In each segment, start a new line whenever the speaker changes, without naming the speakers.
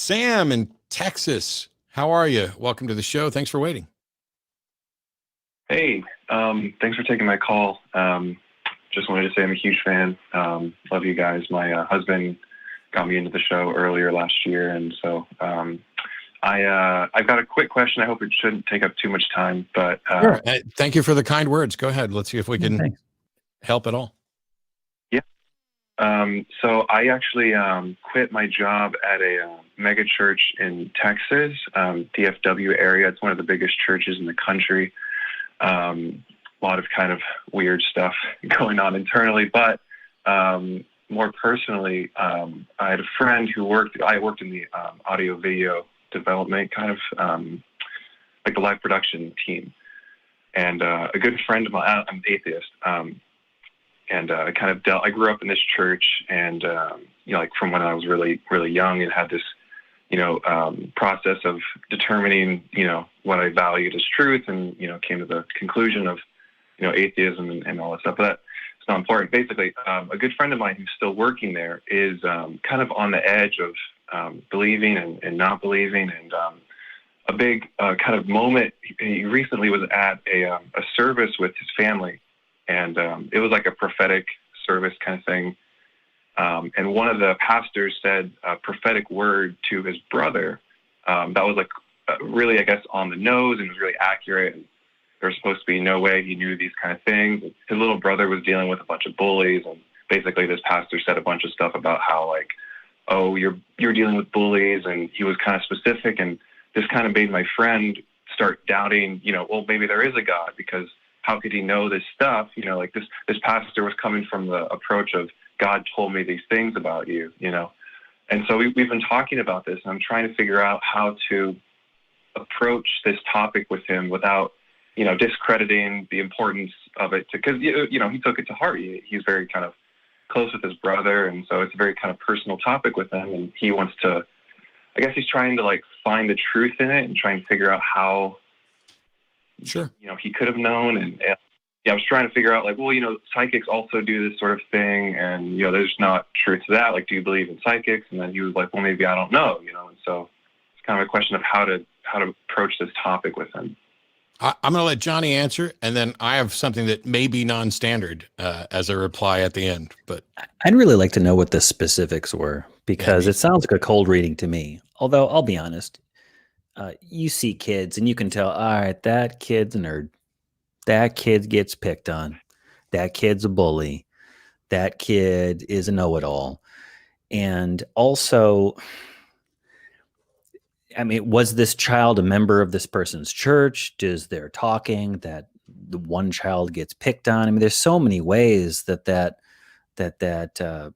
Sam in Texas. How are you? Welcome to the show. Thanks for waiting.
Hey, thanks for taking my call. Just wanted to say I'm a huge fan. Love you guys. My husband got me into the show earlier last year, and so I've got a quick question. I hope it shouldn't take up too much time, but
sure. Thank you for the kind words. Go ahead. Let's see if we can help at all.
Yeah. So I actually quit my job at a mega church in Texas, DFW area. It's one of the biggest churches in the country. A lot of kind of weird stuff going on internally, but more personally, I had a friend who I worked in the audio video development, kind of like the live production team. And a good friend of mine, I'm atheist, and I grew up in this church, and like from when I was really, really young, and had this process of determining what I valued as truth, and came to the conclusion of atheism and all that stuff. But that's not important. Basically, a good friend of mine who's still working there is kind of on the edge of believing and not believing, and a big kind of moment. He recently was at a service with his family, and it was like a prophetic service kind of thing. And one of the pastors said a prophetic word to his brother that was like really, I guess, on the nose, and was really accurate. And there was supposed to be no way he knew these kind of things. His little brother was dealing with a bunch of bullies, and basically this pastor said a bunch of stuff about how, like, oh, you're dealing with bullies, and he was kind of specific, and this kind of made my friend start doubting, well, maybe there is a God, because how could he know this stuff? Like this pastor was coming from the approach of, God told me these things about you, And so we've been talking about this, and I'm trying to figure out how to approach this topic with him without, discrediting the importance of it, because, he took it to heart. He's very kind of close with his brother, and so it's a very kind of personal topic with him, and he wants to, I guess he's trying to like find the truth in it and trying to figure out how,
sure,
he could have known. And I was trying to figure out, like, well, psychics also do this sort of thing, and, there's not truth to that. Like, do you believe in psychics? And then he was like, well, maybe I don't know, and so it's kind of a question of how to approach this topic with him.
I'm going to let Johnny answer, and then I have something that may be non-standard as a reply at the end. But
I'd really like to know what the specifics were, because it sounds like a cold reading to me. Although I'll be honest, you see kids and you can tell, all right, that kid's a nerd. That kid gets picked on. That kid's a bully. That kid is a know-it-all. And also, I mean, was this child a member of this person's church? Does their talking that the one child gets picked on? I mean, there's so many ways that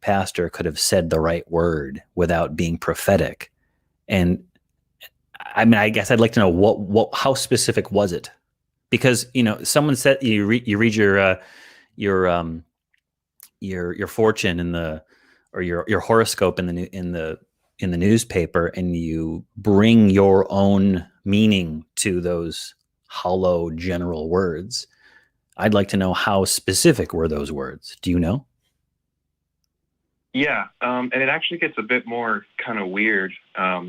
pastor could have said the right word without being prophetic. And I mean, I guess I'd like to know how specific was it? Because someone said you read your fortune or your horoscope in the newspaper, and you bring your own meaning to those hollow general words. I'd like to know how specific were those words. Do you know?
Yeah, and it actually gets a bit more kind of weird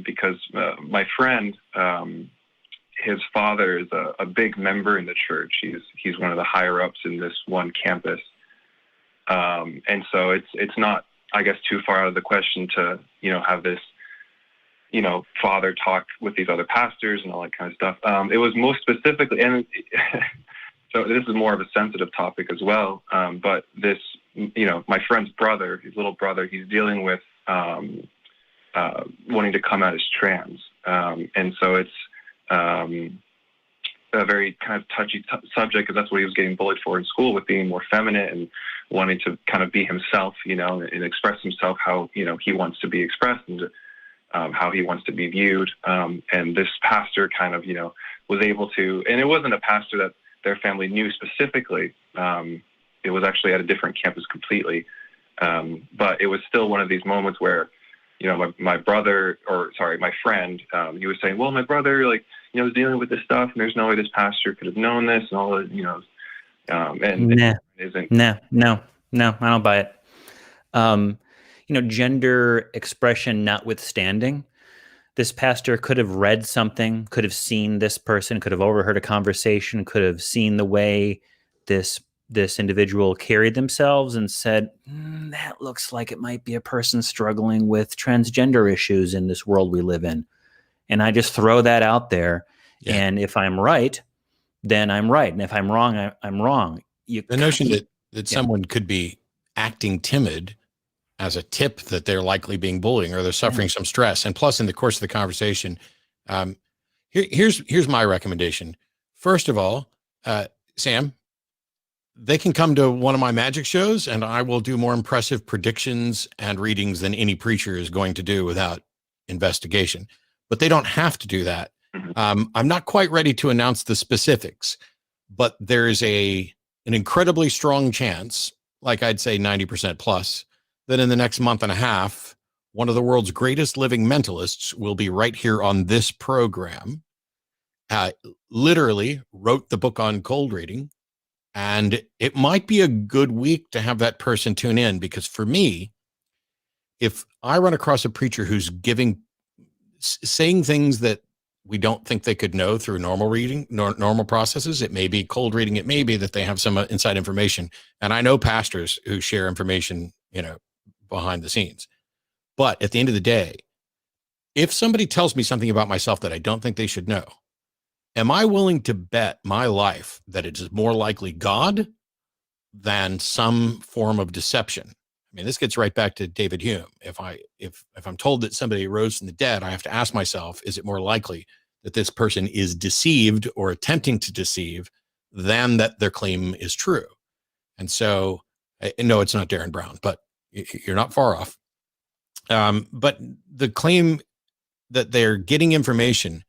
because my friend, his father is a big member in the church. He's one of the higher ups in this one campus, and so it's not, I guess, too far out of the question to have this father talk with these other pastors and all that kind of stuff. It was most specifically, and so this is more of a sensitive topic as well. But this, my friend's brother, his little brother, he's dealing with wanting to come out as trans, and so it's a very kind of touchy subject, because that's what he was getting bullied for in school, with being more feminine and wanting to kind of be himself, and express himself how he wants to be expressed, and how he wants to be viewed. And this pastor kind of was able to, and it wasn't a pastor that their family knew specifically. It was actually at a different campus completely, but it was still one of these moments where my friend, he was saying, well, my brother, like, was dealing with this stuff, and there's no way this pastor could have known this, and all that,
No, I don't buy it. Gender expression notwithstanding, this pastor could have read something, could have seen this person, could have overheard a conversation, could have seen the way this individual carried themselves and said, that looks like it might be a person struggling with transgender issues in this world we live in. And I just throw that out there.
Yeah.
And if I'm right, then I'm right. And if I'm wrong, I'm wrong.
The notion that someone could be acting timid as a tip that they're likely being bullying or they're suffering some stress. And plus, in the course of the conversation, here's my recommendation. First of all, Sam, they can come to one of my magic shows and I will do more impressive predictions and readings than any preacher is going to do without investigation. But they don't have to do that. I'm not quite ready to announce the specifics, but there is an incredibly strong chance, like I'd say 90% plus, that in the next month and a half, one of the world's greatest living mentalists will be right here on this program. Literally wrote the book on cold reading. And it might be a good week to have that person tune in, because for me, if I run across a preacher who's saying things that we don't think they could know through normal reading, normal processes, it may be cold reading, it may be that they have some inside information. And I know pastors who share information, behind the scenes. But at the end of the day, if somebody tells me something about myself that I don't think they should know, am I willing to bet my life that it is more likely God than some form of deception? I mean, this gets right back to David Hume. If I'm told that somebody rose from the dead, I have to ask myself, is it more likely that this person is deceived or attempting to deceive than that their claim is true? And so, no, it's not Darren Brown, but you're not far off. But the claim that they're getting information,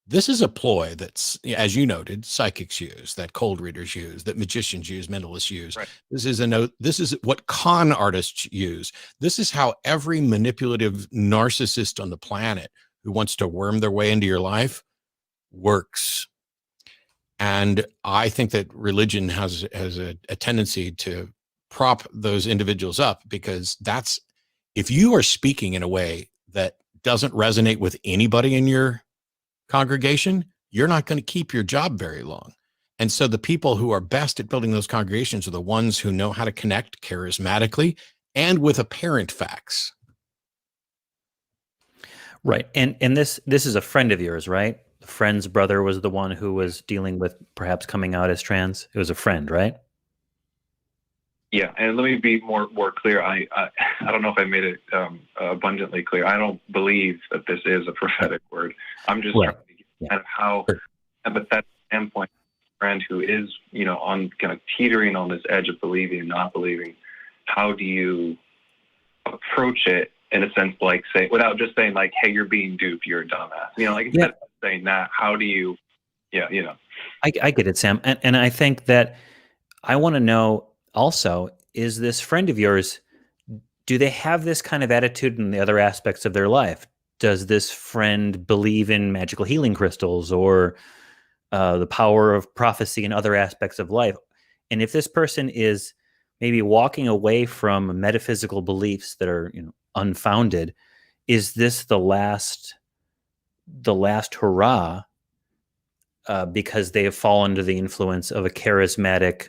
this is a ploy that's, as you noted, psychics use, that cold readers use, that magicians use, mentalists use. Right. This is what con artists use. This is how every manipulative narcissist on the planet who wants to worm their way into your life works. And I think that religion has a tendency to prop those individuals up, because if you are speaking in a way that doesn't resonate with anybody in your congregation, you're not going to keep your job very long. And so the people who are best at building those congregations are the ones who know how to connect charismatically and with apparent facts.
Right. And this is a friend of yours, right? The friend's brother was the one who was dealing with perhaps coming out as trans. It was a friend, right?
Yeah, and let me be more clear. I don't know if I made it abundantly clear. I don't believe that this is a prophetic word. I'm just trying to get kind of how empathetic standpoint, a friend who is, on kind of teetering on this edge of believing and not believing. How do you approach it in a sense, like say, without just saying like, "Hey, you're being duped, you're a dumbass." Instead of saying that, how do you? I
get it, Sam, and I think that I want to know. Also, is this friend of yours, do they have this kind of attitude in the other aspects of their life? Does this friend believe in magical healing crystals or the power of prophecy in other aspects of life? And if this person is maybe walking away from metaphysical beliefs that are unfounded, is this the last hurrah because they have fallen under the influence of a charismatic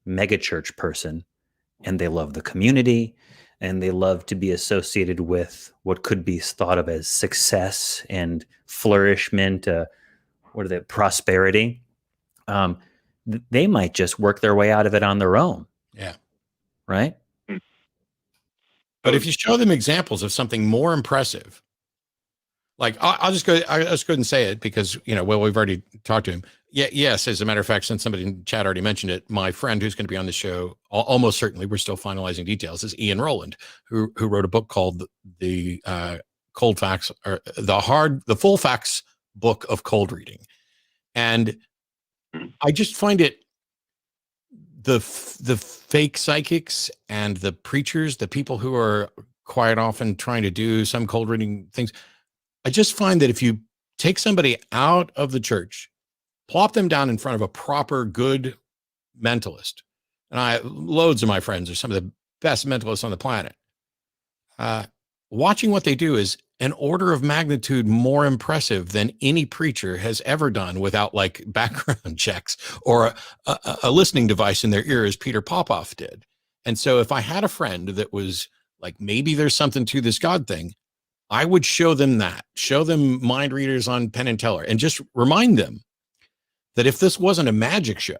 megachurch person, and they love the community and they love to be associated with what could be thought of as success and flourishment, prosperity. They might just work their way out of it on their own.
Yeah.
Right.
But if you show them examples of something more impressive, like I'll just go ahead and say it because, we've already talked to him. Yeah. Yes. As a matter of fact, since somebody in chat already mentioned it, my friend who's going to be on the show, almost certainly, we're still finalizing details, is Ian Rowland, who wrote a book called the Cold Facts, or the Full Facts Book of Cold Reading. And I just find it, the fake psychics and the preachers, the people who are quite often trying to do some cold reading things, I just find that if you take somebody out of the church, plop them down in front of a proper, good mentalist, and loads of my friends are some of the best mentalists on the planet. Watching what they do is an order of magnitude more impressive than any preacher has ever done without like background checks or a listening device in their ear, as Peter Popoff did. And so if I had a friend that was like, maybe there's something to this God thing, I would show them that, show them mind readers on Penn and Teller, and just remind them that if this wasn't a magic show,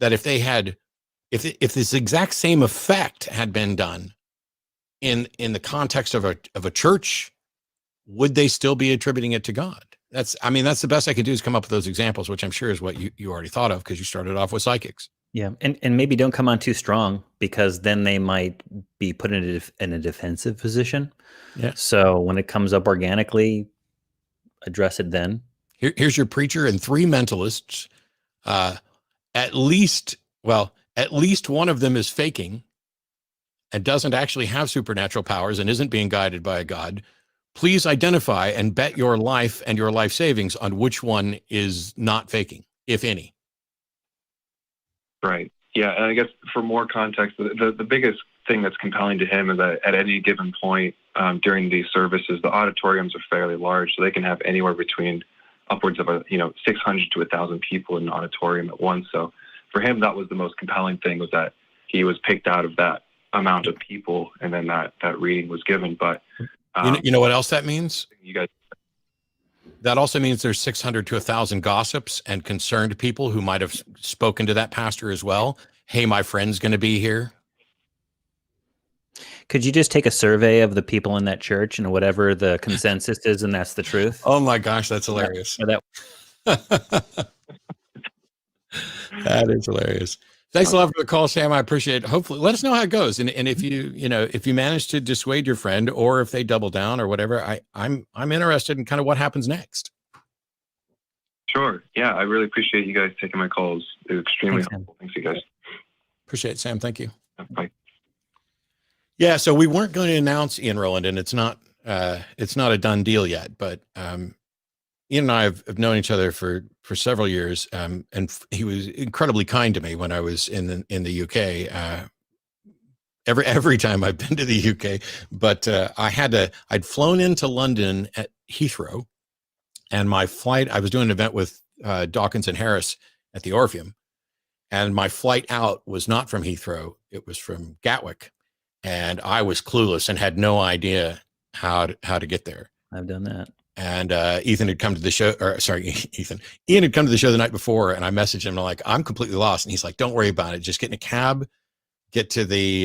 that if they had, if this exact same effect had been done in the context of a church, would they still be attributing it to God? That's the best I could do, is come up with those examples, which I'm sure is what you already thought of, because you started off with psychics.
Yeah, and maybe don't come on too strong, because then they might be put in a defensive position.
Yeah.
So when it comes up organically, address it then.
Here's your preacher and 3 mentalists. At least one of them is faking and doesn't actually have supernatural powers and isn't being guided by a God. Please identify and bet your life and your life savings on which one is not faking, if any.
Right. Yeah. And I guess for more context, the biggest thing that's compelling to him is that at any given point during these services, the auditoriums are fairly large, so they can have anywhere between upwards of 600 to 1,000 people in an auditorium at once. So for him, that was the most compelling thing, was that he was picked out of that amount of people, and then that reading was given. But
you know what else that means?
You guys.
That also means there's 600 to 1,000 gossips and concerned people who might have spoken to that pastor as well. Hey, my friend's going to be here.
Could you just take a survey of the people in that church, and whatever the consensus is, and that's the truth?
Oh my gosh, that's hilarious. That is hilarious. Thanks a lot for the call, Sam. I appreciate it. Hopefully, let us know how it goes. And if if you manage to dissuade your friend, or if they double down or whatever, I'm interested in kind of what happens next.
Sure. Yeah, I really appreciate you guys taking my calls. It was extremely helpful. Thanks, you guys.
Appreciate it, Sam. Thank you.
Bye.
Yeah, so we weren't going to announce Ian Rowland, and it's not a done deal yet, but Ian and I have known each other for several years, and he was incredibly kind to me when I was in the UK. Every time I've been to the UK, but I'd flown into London at Heathrow, and my flight, I was doing an event with Dawkins and Harris at the Orpheum, and my flight out was not from Heathrow, it was from Gatwick, and I was clueless and had no idea how to get there.
I've done that.
And Ian had come to the show the night before, and I messaged him, and I'm like, I'm completely lost. And he's like, don't worry about it. Just get in a cab, get to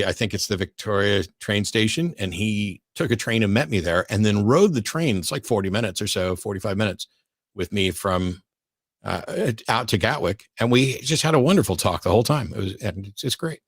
I think it's the Victoria train station. And he took a train and met me there, and then rode the train. It's like 40 minutes or so, 45 minutes with me from out to Gatwick. And we just had a wonderful talk the whole time. It's great.